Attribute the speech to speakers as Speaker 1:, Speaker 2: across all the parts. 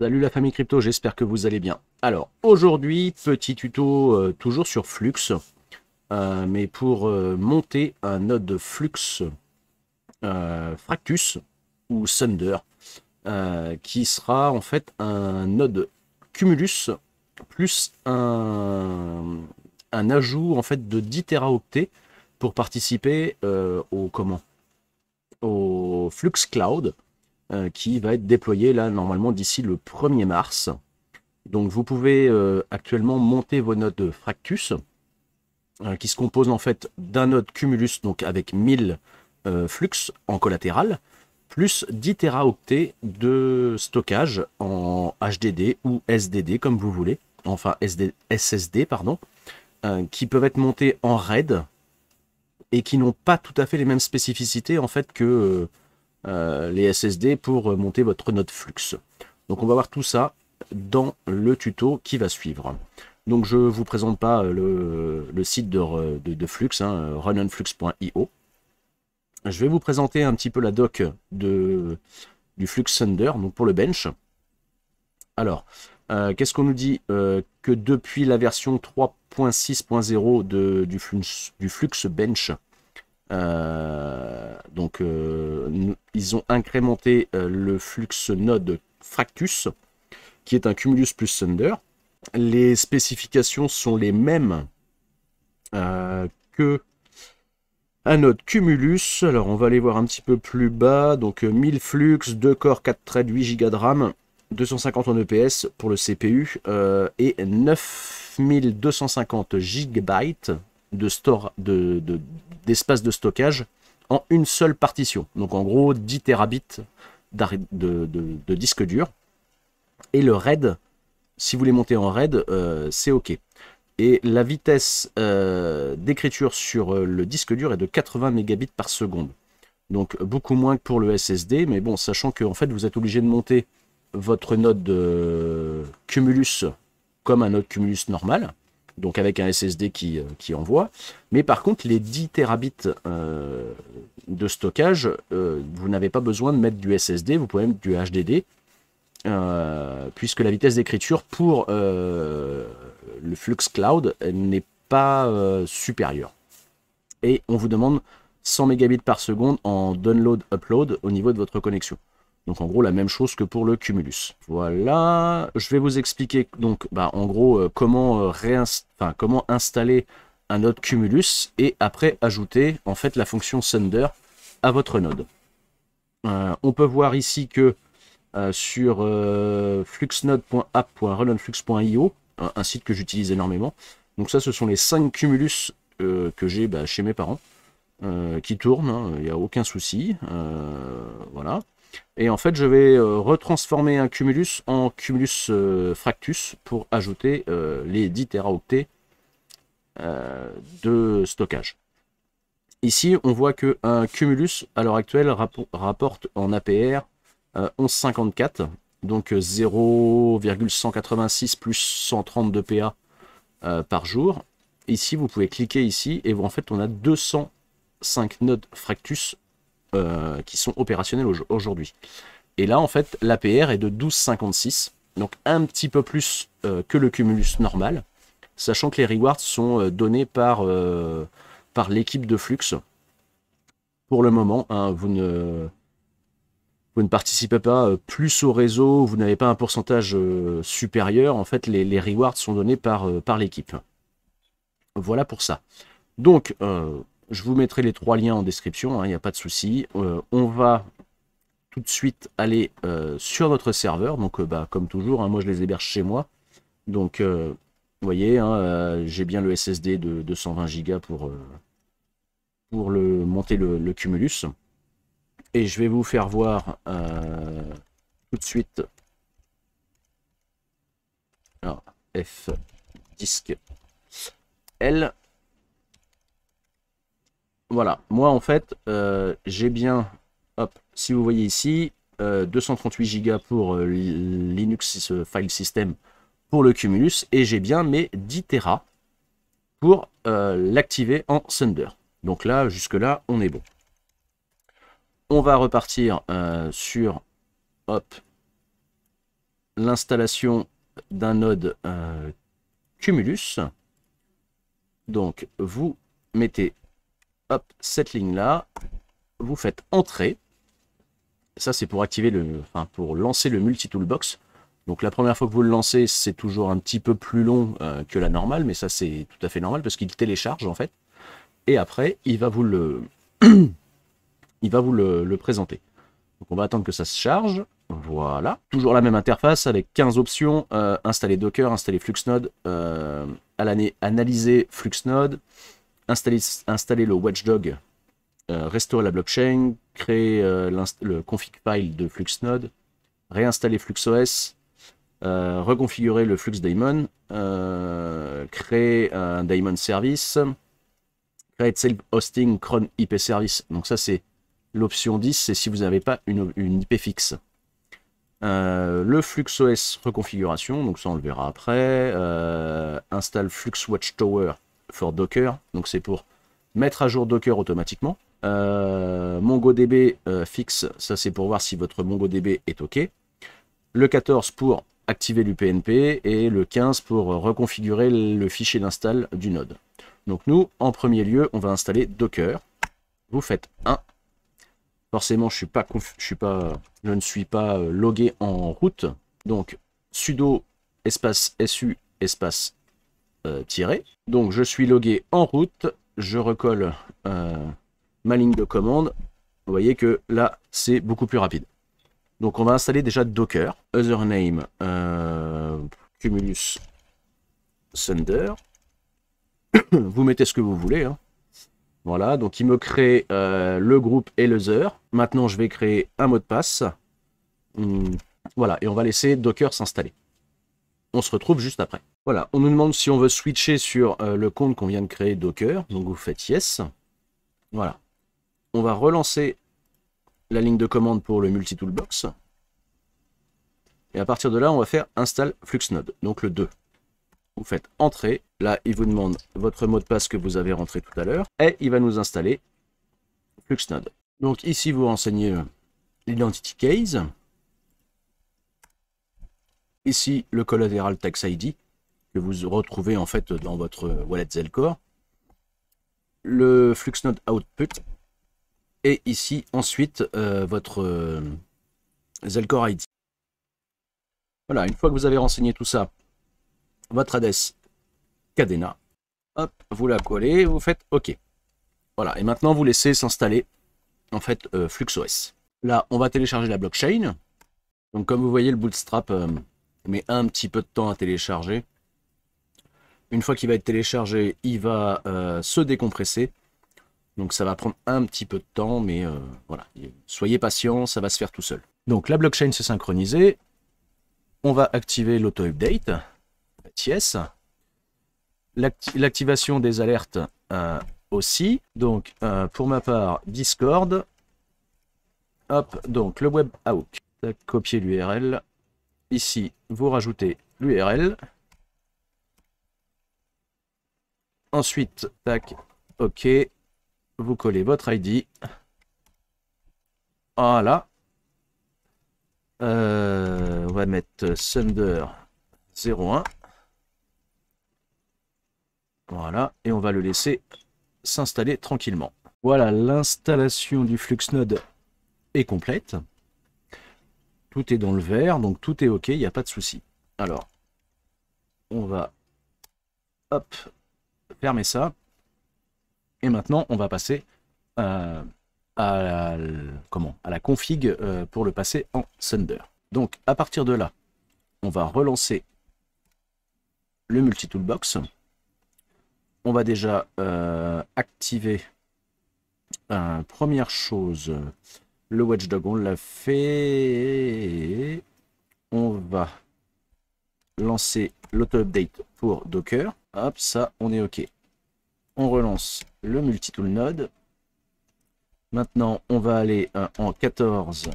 Speaker 1: Salut la famille crypto, j'espère que vous allez bien. Alors aujourd'hui, petit tuto toujours sur Flux, mais pour monter un node Flux Fractus ou Thunder, qui sera en fait un node Cumulus plus un ajout en fait de 10 teraoctets pour participer au Flux Cloud qui va être déployé là normalement d'ici le 1er mars. Donc vous pouvez actuellement monter vos nodes Fractus, qui se composent en fait d'un node Cumulus, donc avec 1000 flux en collatéral, plus 10 teraoctets de stockage en HDD ou SDD comme vous voulez, enfin SSD pardon, qui peuvent être montés en RAID et qui n'ont pas tout à fait les mêmes spécificités en fait que les SSD pour monter votre node Flux. Donc on va voir tout ça dans le tuto qui va suivre. Donc je ne vous présente pas le site de Flux, runonflux.io. Je vais vous présenter un petit peu la doc du Flux Thunder, donc pour le bench. Alors, qu'est-ce qu'on nous dit que depuis la version 3.6.0 du Flux Bench, ils ont incrémenté le Flux Node Fractus, qui est un Cumulus plus Thunder. Les spécifications sont les mêmes que un node Cumulus. Alors on va aller voir un petit peu plus bas. Donc 1000 flux, 2 corps, 4 threads, 8 Go de RAM, 250 en EPS pour le CPU et 9250 GB d'espace de stockage en une seule partition. Donc en gros 10 terabits de disque dur. Et le RAID, si vous les montez en RAID, c'est OK. Et la vitesse d'écriture sur le disque dur est de 80 mégabits par seconde. Donc beaucoup moins que pour le SSD, mais bon, sachant que en fait, vous êtes obligé de monter votre node Cumulus comme un node Cumulus normal, donc avec un SSD qui envoie. Mais par contre, les 10 terabits de stockage, vous n'avez pas besoin de mettre du SSD, vous pouvez mettre du HDD, puisque la vitesse d'écriture pour le Flux Cloud n'est pas supérieure. Et on vous demande 100 mégabits par seconde en download-upload au niveau de votre connexion. Donc en gros la même chose que pour le Cumulus. Voilà, je vais vous expliquer donc en gros comment installer un node Cumulus et après ajouter en fait la fonction Thunder à votre node. On peut voir ici que sur fluxnode.app.runonflux.io, un site que j'utilise énormément. Donc ça, ce sont les 5 Cumulus que j'ai chez mes parents, qui tournent, il n'y a aucun souci. Voilà. Et en fait, je vais retransformer un Cumulus en Cumulus Fractus pour ajouter les 10 teraoctets de stockage. Ici, on voit qu'un Cumulus, à l'heure actuelle, rapporte en APR 11,54, donc 0,186 plus 132 PA par jour. Ici, vous pouvez cliquer ici et en fait, on a 205 nodes Fractus qui sont opérationnels aujourd'hui. Et là, en fait, l'APR est de 12,56, donc un petit peu plus que le Cumulus normal, sachant que les rewards sont donnés par l'équipe de Flux. Pour le moment, vous ne participez pas plus au réseau, vous n'avez pas un pourcentage supérieur. En fait, les rewards sont donnés par l'équipe. Voilà pour ça. Donc, je vous mettrai les 3 liens en description, il n'y a pas de souci. On va tout de suite aller sur notre serveur. Donc, comme toujours, moi je les héberge chez moi. Donc, vous voyez, j'ai bien le SSD de 220 Go pour monter le Cumulus. Et je vais vous faire voir tout de suite. Alors, F disque L. Voilà, moi en fait, j'ai bien, hop, si vous voyez ici, 238 Go pour Linux File System pour le Cumulus, et j'ai bien mes 10 Tera pour l'activer en Thunder. Donc là, jusque-là, on est bon. On va repartir sur, hop, l'installation d'un node Cumulus. Donc vous mettez hop, cette ligne-là, vous faites entrer. Ça c'est pour activer pour lancer le multi-toolbox. Donc la première fois que vous le lancez, c'est toujours un petit peu plus long que la normale, mais ça c'est tout à fait normal parce qu'il télécharge en fait. Et après, il va vous le, le présenter. Donc on va attendre que ça se charge. Voilà. Toujours la même interface avec 15 options. Installer Docker, installer FluxNode, analyser FluxNode, installer le Watchdog, restaurer la blockchain, créer le config file de FluxNode, réinstaller FluxOS, reconfigurer le FluxDaemon, créer un daemon service, create self-hosting cron IP service. Donc ça c'est l'option 10, c'est si vous n'avez pas une IP fixe. Le FluxOS reconfiguration, donc ça on le verra après. Installe Flux Watchtower for Docker, donc c'est pour mettre à jour Docker automatiquement. MongoDB fixe, ça c'est pour voir si votre MongoDB est OK. Le 14 pour activer l'UPnP et le 15 pour reconfigurer le fichier d'install du node. Donc nous, en premier lieu, on va installer Docker. Vous faites 1. Forcément, je ne suis pas logué en route. Donc sudo espace su espace tiré. Donc je suis logué en route. Je recolle ma ligne de commande. Vous voyez que là, c'est beaucoup plus rapide. Donc on va installer déjà Docker. Username Cumulus Thunder. Vous mettez ce que vous voulez. Hein. Voilà, donc il me crée le groupe et le user. Maintenant, je vais créer un mot de passe. Voilà, et on va laisser Docker s'installer. On se retrouve juste après. Voilà, on nous demande si on veut switcher sur le compte qu'on vient de créer Docker. Donc vous faites yes. Voilà. On va relancer la ligne de commande pour le multi-toolbox. Et à partir de là, on va faire install FluxNode, donc le 2. Vous faites entrer. Là, il vous demande votre mot de passe que vous avez rentré tout à l'heure. Et il va nous installer FluxNode. Donc ici, vous renseignez l'identity case. Ici, le collateral tax ID que vous retrouvez en fait dans votre wallet Zelcore. Le FluxNode output. Et ici, ensuite, votre Zelcore ID. Voilà, une fois que vous avez renseigné tout ça, votre adresse Cadena, hop, vous la collez, vous faites OK. Voilà, et maintenant vous laissez s'installer en fait FluxOS. Là, on va télécharger la blockchain. Donc comme vous voyez, le Bootstrap met un petit peu de temps à télécharger. Une fois qu'il va être téléchargé, il va se décompresser. Donc ça va prendre un petit peu de temps, mais voilà, soyez patient, ça va se faire tout seul. Donc la blockchain s'est synchronisée. On va activer l'auto-update. Yes. L'activation des alertes aussi. Donc pour ma part, Discord. Hop, donc le webhook. Copier l'URL. Ici, vous rajoutez l'URL. Ensuite, tac, OK. Vous collez votre ID. Voilà. On va mettre Thunder 01. Voilà. Et on va le laisser s'installer tranquillement. Voilà, l'installation du FluxNode est complète. Tout est dans le vert, donc tout est OK, il n'y a pas de souci. Alors, on va hop, fermer ça. Et maintenant, on va passer à la config pour le passer en Thunder. Donc, à partir de là, on va relancer le multi-toolbox. On va déjà activer première chose, le Watchdog, on l'a fait. On va lancer l'auto-update pour Docker. Hop, ça, on est OK. On relance le multi-tool node. Maintenant, on va aller en 14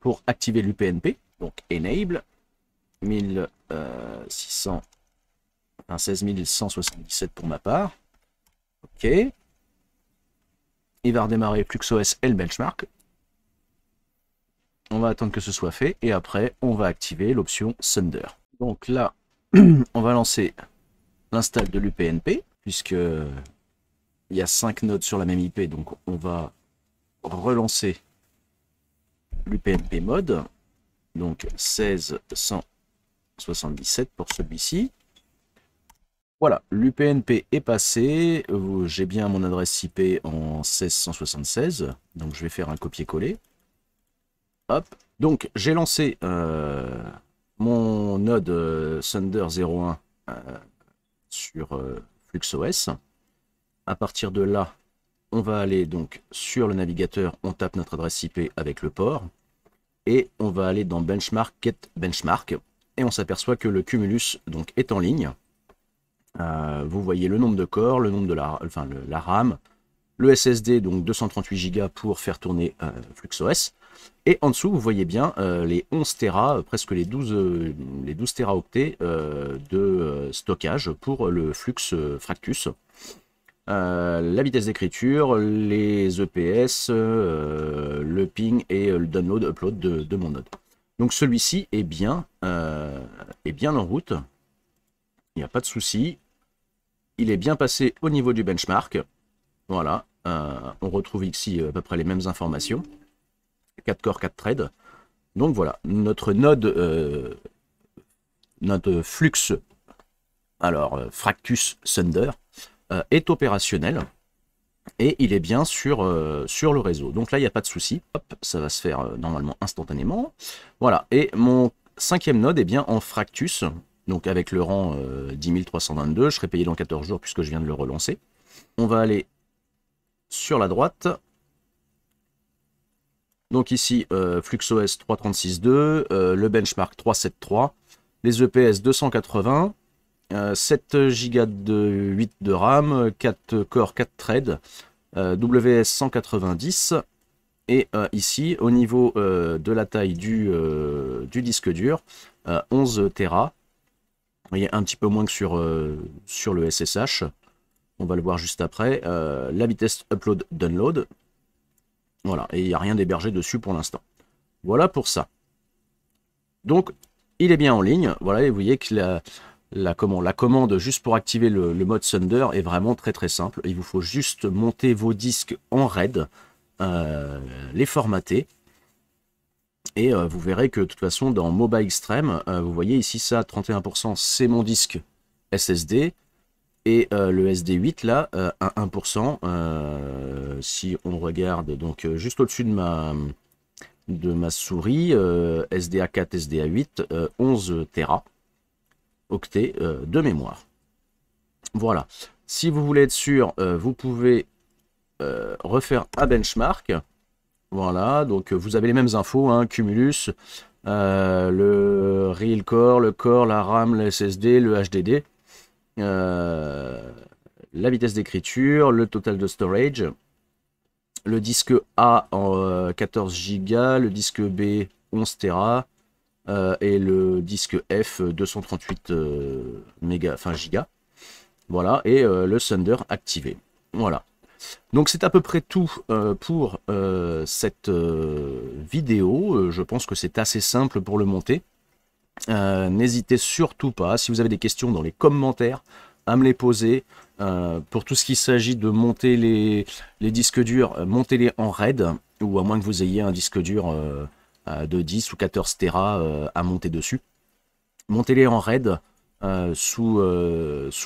Speaker 1: pour activer l'UPnP. Donc, enable 16177 pour ma part. OK. Il va redémarrer FluxOS et le benchmark. On va attendre que ce soit fait et après on va activer l'option Thunder. Donc là, on va lancer l'install de l'UPnP puisque il y a 5 nodes sur la même IP, donc on va relancer l'UPnP mode. Donc 16177 pour celui-ci. Voilà, l'UPnP est passé. J'ai bien mon adresse IP en 16176. Donc je vais faire un copier-coller. Hop. Donc j'ai lancé mon node Thunder 01 sur FluxOS. À partir de là, on va aller donc sur le navigateur, on tape notre adresse IP avec le port. Et on va aller dans Benchmark, Get Benchmark. Et on s'aperçoit que le Cumulus donc, est en ligne. Vous voyez le nombre de corps, le nombre de la RAM, le SSD, donc 238 Go pour faire tourner FluxOS. Et en dessous, vous voyez bien les 11 Tera, presque les 12 Teraoctets de stockage pour le Flux Fractus. La vitesse d'écriture, les EPS, le ping et le download, upload de mon node. Donc celui-ci est bien en route. Il n'y a pas de souci. Il est bien passé au niveau du benchmark. Voilà. On retrouve ici à peu près les mêmes informations. 4 corps, 4 threads. Donc voilà, notre node Flux, alors Fractus Thunder, est opérationnel et il est bien sur le réseau. Donc là, il n'y a pas de souci. Hop, ça va se faire normalement instantanément. Voilà, et mon 5e node est bien en Fractus, donc avec le rang 10322. Je serai payé dans 14 jours puisque je viens de le relancer. On va aller sur la droite. Donc ici, FluxOS 3.36.2, le benchmark 3.7.3, les EPS 280, 7 Go de 8 de RAM, 4 corps, 4 threads, WS 190. Et ici, au niveau de la taille du disque dur, 11 Tera. Vous voyez, un petit peu moins que sur le SSH. On va le voir juste après. La vitesse upload-download. Voilà, et il n'y a rien d'hébergé dessus pour l'instant. Voilà pour ça. Donc, il est bien en ligne. Voilà, et vous voyez que la commande juste pour activer le mode Thunder est vraiment très très simple. Il vous faut juste monter vos disques en RAID, les formater. Et vous verrez que de toute façon, dans MOBA Extreme, vous voyez ici ça, 31%, c'est mon disque SSD. Et le SD8 là, à 1%, si on regarde donc juste au-dessus de ma souris, SDA4, SDA8, 11 Tera octets de mémoire. Voilà. Si vous voulez être sûr, vous pouvez refaire un benchmark. Voilà, donc vous avez les mêmes infos, hein, Cumulus, le Real Core, le Core, la RAM, le SSD, le HDD. La vitesse d'écriture, le total de storage, le disque A en 14 Go, le disque B 11 Tera et le disque F 238 Giga. Voilà, et le Thunder activé. Voilà. Donc c'est à peu près tout pour cette vidéo. Je pense que c'est assez simple pour le monter. N'hésitez surtout pas, si vous avez des questions dans les commentaires, à me les poser. Pour tout ce qui s'agit de monter les disques durs, montez-les en RAID, ou à moins que vous ayez un disque dur de 10 ou 14 Tera à monter dessus. Montez-les en RAID sous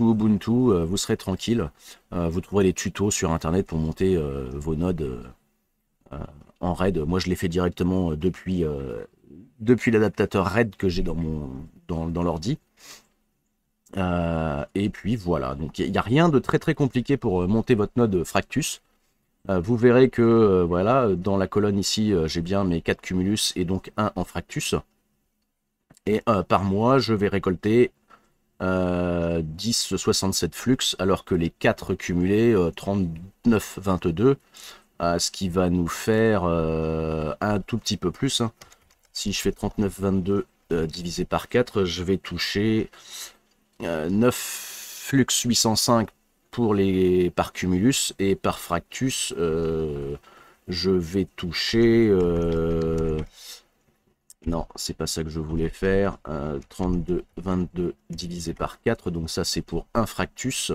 Speaker 1: Ubuntu, vous serez tranquille. Vous trouverez des tutos sur internet pour monter vos nodes en RAID. Moi je l'ai fait directement depuis l'adaptateur RAID que j'ai dans l'ordi. Et puis voilà, donc il n'y a rien de très très compliqué pour monter votre node Fractus. Vous verrez que voilà, dans la colonne ici, j'ai bien mes 4 Cumulus et donc 1 en Fractus. Et par mois, je vais récolter 10,67 flux, alors que les 4 cumulés, 39,22, ce qui va nous faire un tout petit peu plus. Hein. Si je fais 39,22 divisé par 4, je vais toucher 9 flux 805 par Cumulus, et par Fractus, je vais toucher Non, c'est pas ça que je voulais faire. 32, 22 divisé par 4, donc ça c'est pour un fractus.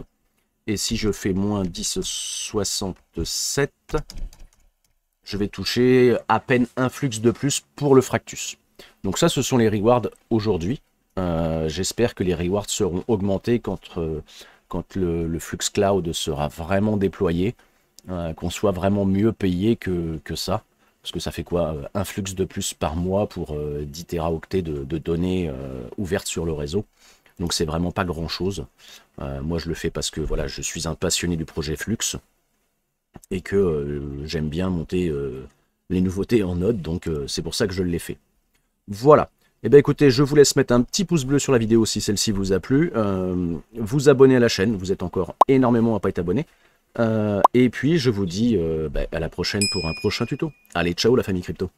Speaker 1: Et si je fais moins 10, 67, je vais toucher à peine un flux de plus pour le fractus. Donc ça, ce sont les rewards aujourd'hui. J'espère que les rewards seront augmentés quand le Flux Cloud sera vraiment déployé, qu'on soit vraiment mieux payé que ça. Parce que ça fait quoi? Un flux de plus par mois pour 10 téraoctets de données ouvertes sur le réseau. Donc c'est vraiment pas grand chose. Moi je le fais parce que voilà, je suis un passionné du projet Flux et que j'aime bien monter les nouveautés en Node, donc c'est pour ça que je l'ai fait. Voilà. Eh bien écoutez, je vous laisse mettre un petit pouce bleu sur la vidéo si celle-ci vous a plu. Vous abonner à la chaîne, vous êtes encore énormément à pas être abonné. Et puis je vous dis à la prochaine pour un prochain tuto. Allez, ciao la famille crypto.